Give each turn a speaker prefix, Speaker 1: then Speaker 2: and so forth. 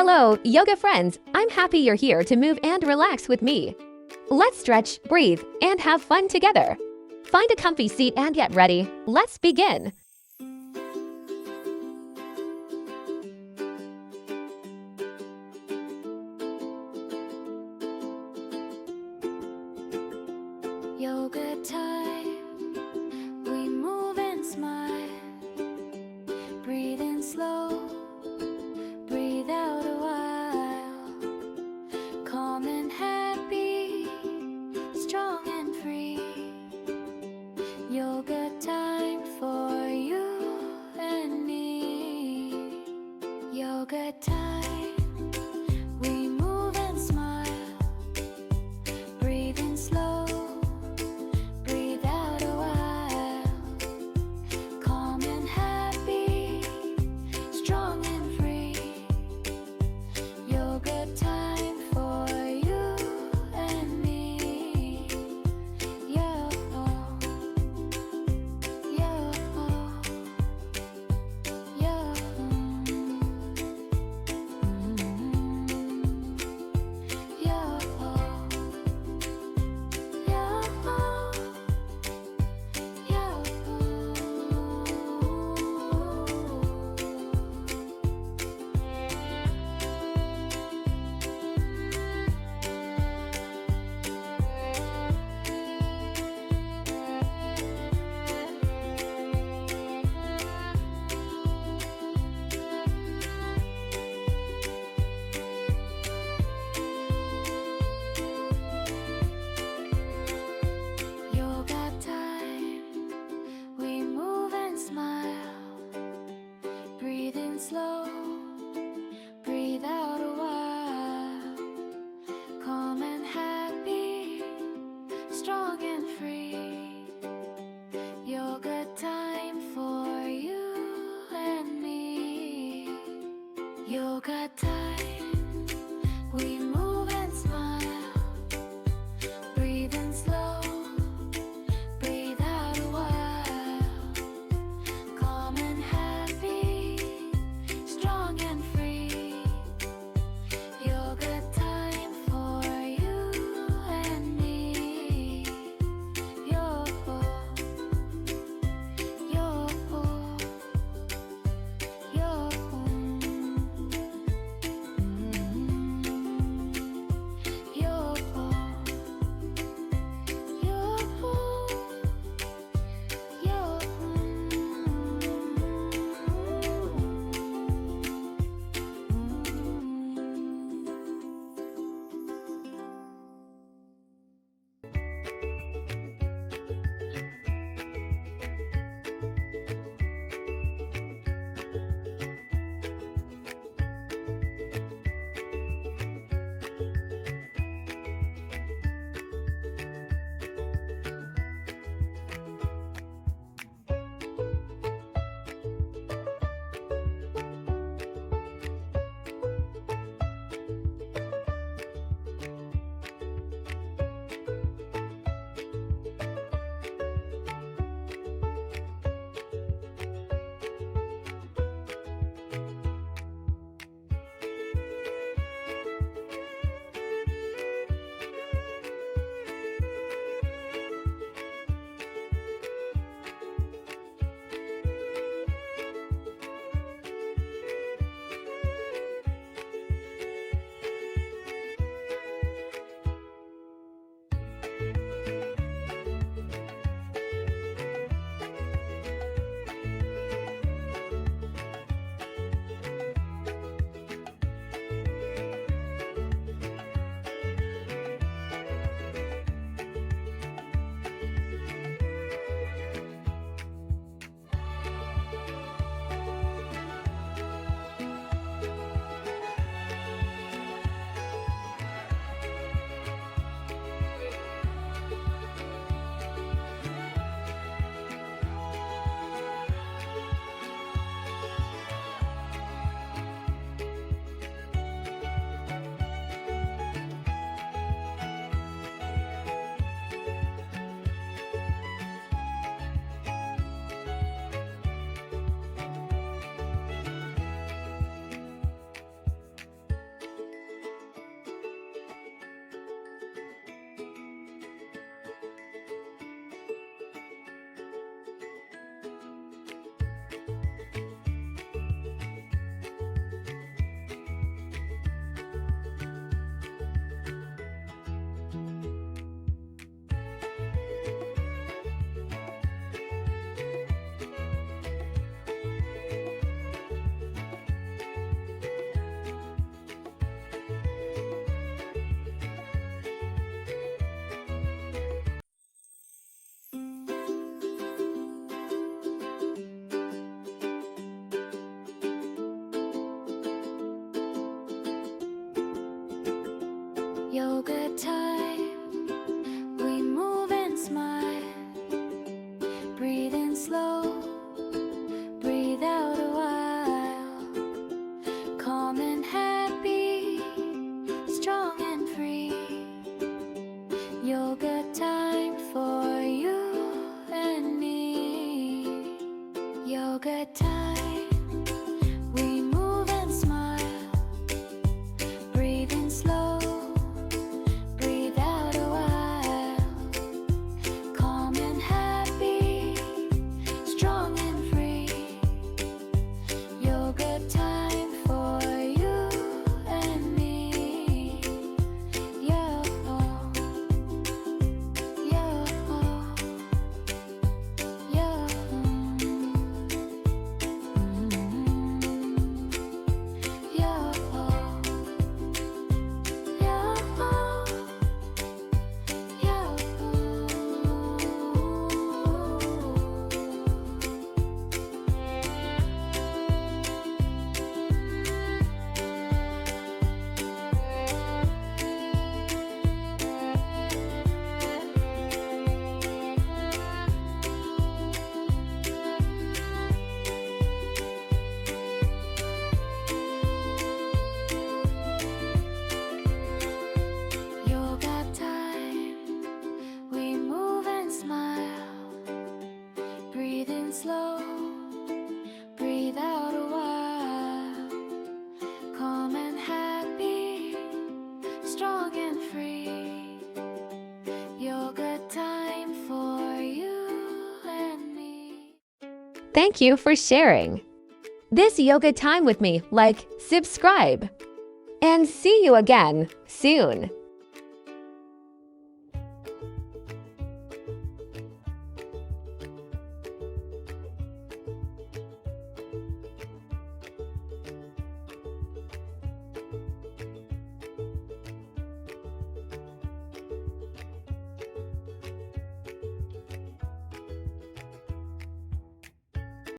Speaker 1: Hello, yoga friends! I'm happy you're here to move and relax with me. Let's stretch, breathe, and have fun together. Find a comfy seat and get ready. Let's begin.
Speaker 2: Yoga time, we move and smile. Breathe in slow, breathe out a while. Calm and happy, strong and free. Yoga time for you and me. Yoga time, we move and smile. Breathe in slow. Slow, breathe out a while. Calm and happy, strong and free. Yoga time for you and me. Yoga time, we move and smile. Breathe in slow, breathe out a while. Calm and happy, strong and free. Yoga time for you and me. Yo, yo, yo. yoga time. We move and smile. Breathe in slow, breathe out a while. Calm and happy, strong and free. Yoga time for you and me. Yoga time. We move and smile. Breathe in slow, breathe out a while. Calm and happy, strong and free. Yoga time for you and me. Yo, yo, yo. Yoga time. We move and smile. Breathe in slow, breathe out a while. Calm and happy, strong and free. Yoga time for you and me.
Speaker 1: Thank you for sharing this yoga time with me. Like, subscribe, and see you again soon.